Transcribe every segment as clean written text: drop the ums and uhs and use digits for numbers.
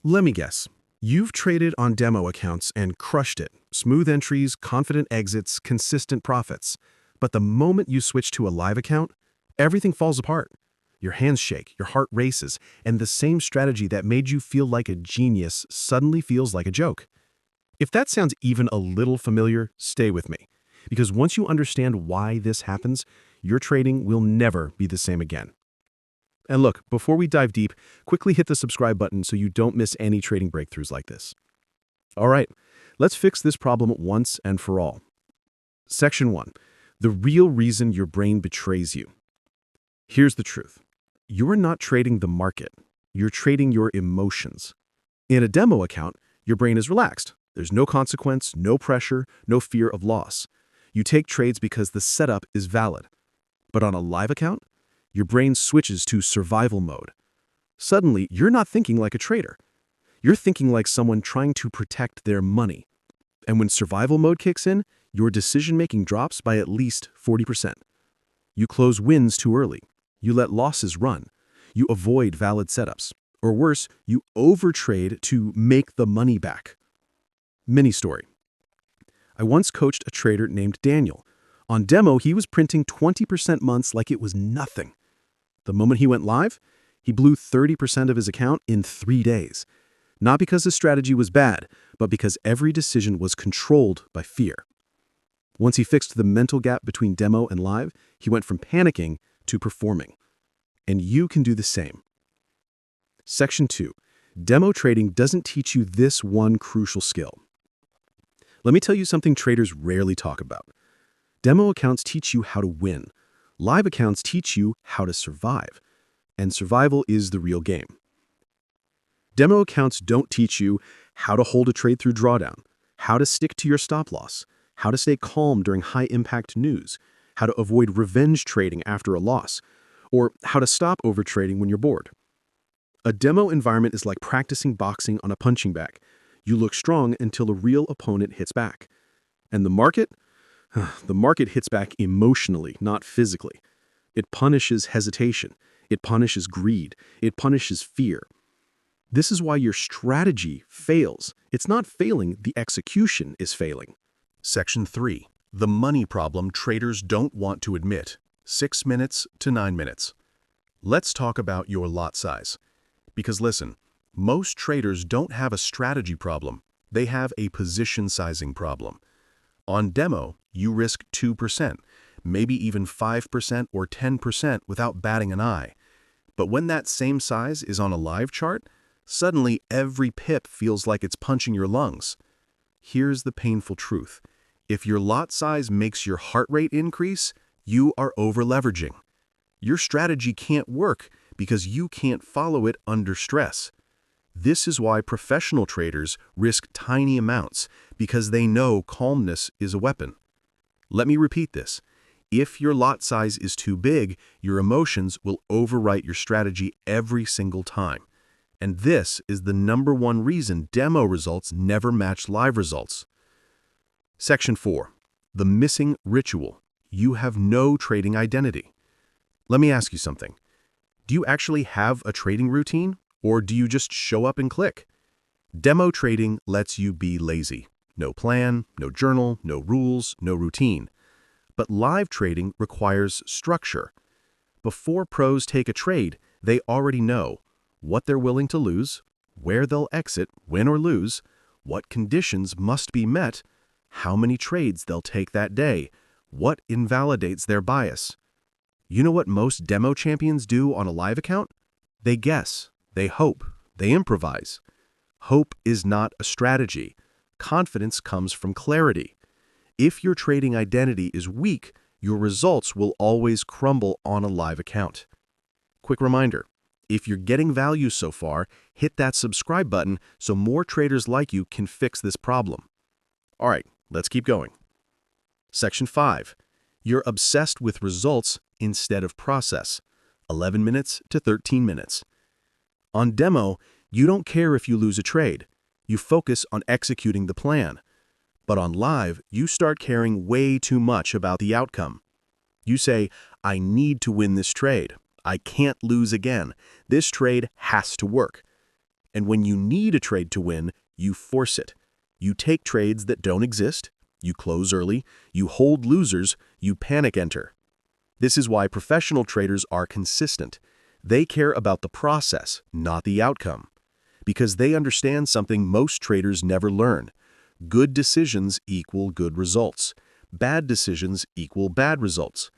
Let me guess. You've traded on demo accounts and crushed it. Smooth entries, confident exits, consistent profits. But the moment you switch to a live account, everything falls apart. Your hands shake, your heart races, and the same strategy that made you feel like a genius suddenly feels like a joke. If that sounds even a little familiar, stay with me. Because once you understand why this happens, your trading will never be the same again. And look, before we dive deep, quickly hit the subscribe button so you don't miss any trading breakthroughs like this. All right, let's fix this problem once and for all. Section 1. The real reason your brain betrays you. Here's the truth. You're not trading the market. You're trading your emotions. In a demo account, your brain is relaxed. There's no consequence, no pressure, no fear of loss. You take trades because the setup is valid. But on a live account, your brain switches to survival mode. Suddenly, you're not thinking like a trader. You're thinking like someone trying to protect their money. And when survival mode kicks in, your decision-making drops by at least 40%. You close wins too early. You let losses run. You avoid valid setups. Or worse, you overtrade to make the money back. Mini story. I once coached a trader named Daniel. On demo, he was printing 20% months like it was nothing. The moment he went live, he blew 30% of his account in 3 days. Not because his strategy was bad, but because every decision was controlled by fear. Once he fixed the mental gap between demo and live, he went from panicking to performing. And you can do the same. Section 2. Demo trading doesn't teach you this one crucial skill. Let me tell you something traders rarely talk about. Demo accounts teach you how to win. Live accounts teach you how to survive. And survival is the real game. Demo accounts don't teach you how to hold a trade through drawdown, how to stick to your stop loss, how to stay calm during high-impact news, how to avoid revenge trading after a loss, or how to stop overtrading when you're bored. A demo environment is like practicing boxing on a punching bag. You look strong until a real opponent hits back. And the market? The market hits back emotionally, not physically. It punishes hesitation. It punishes greed. It punishes fear. This is why your strategy fails. It's not failing, the execution is failing. Section 3. The money problem traders don't want to admit. 6 minutes to 9 minutes. Let's talk about your lot size. Because listen, most traders don't have a strategy problem. They have a position sizing problem. On demo, you risk 2%, maybe even 5% or 10% without batting an eye. But when that same size is on a live chart, suddenly every pip feels like it's punching your lungs. Here's the painful truth. If your lot size makes your heart rate increase, you are over-leveraging. Your strategy can't work because you can't follow it under stress. This is why professional traders risk tiny amounts, because they know calmness is a weapon. Let me repeat this. If your lot size is too big, your emotions will overwrite your strategy every single time. And this is the #1 reason demo results never match live results. Section 4. The missing ritual. You have no trading identity. Let me ask you something. Do you actually have a trading routine, or do you just show up and click? Demo trading lets you be lazy. No plan, no journal, no rules, no routine. But live trading requires structure. Before pros take a trade, they already know what they're willing to lose, where they'll exit, win or lose, what conditions must be met, how many trades they'll take that day, what invalidates their bias. You know what most demo champions do on a live account? They guess, they hope, they improvise. Hope is not a strategy. Confidence comes from clarity. If your trading identity is weak, your results will always crumble on a live account. Quick reminder, if you're getting value so far, hit that subscribe button so more traders like you can fix this problem. All right, let's keep going. Section 5. You're obsessed with results instead of process. 11 minutes to 13 minutes. On demo, you don't care if you lose a trade. You focus on executing the plan. But on live, you start caring way too much about the outcome. You say, I need to win this trade. I can't lose again. This trade has to work. And when you need a trade to win, you force it. You take trades that don't exist, you close early, you hold losers, you panic enter. This is why professional traders are consistent. They care about the process, not the outcome. Because they understand something most traders never learn. Good decisions equal good results. Bad decisions equal bad results.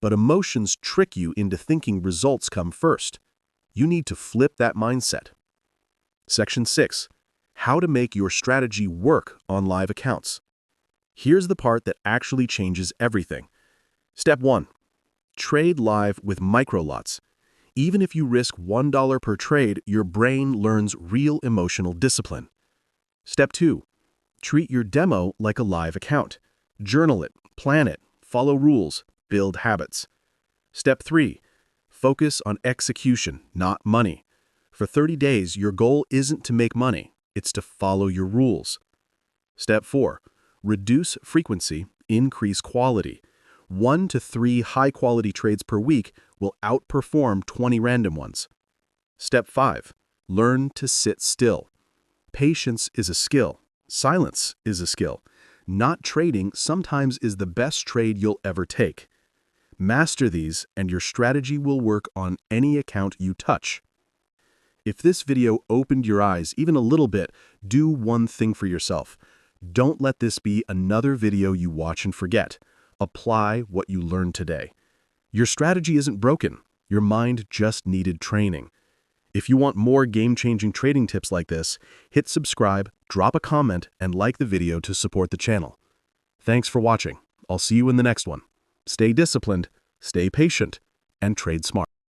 But emotions trick you into thinking results come first. You need to flip that mindset. Section 6. How to make your strategy work on live accounts. Here's the part that actually changes everything. Step 1. Trade live with microlots. Even if you risk $1 per trade, your brain learns real emotional discipline. Step 2. Treat your demo like a live account. Journal it, plan it, follow rules, build habits. Step 3. Focus on execution, not money. For 30 days, your goal isn't to make money, it's to follow your rules. Step 4. Reduce frequency, increase quality. 1 to 3 high-quality trades per week will outperform 20 random ones. Step 5. Learn to sit still. Patience is a skill. Silence is a skill. Not trading sometimes is the best trade you'll ever take. Master these, and your strategy will work on any account you touch. If this video opened your eyes even a little bit, do one thing for yourself. Don't let this be another video you watch and forget. Apply what you learned today. Your strategy isn't broken. Your mind just needed training. If you want more game-changing trading tips like this, hit subscribe, drop a comment, and like the video to support the channel. Thanks for watching. I'll see you in the next one. Stay disciplined, stay patient, and trade smart.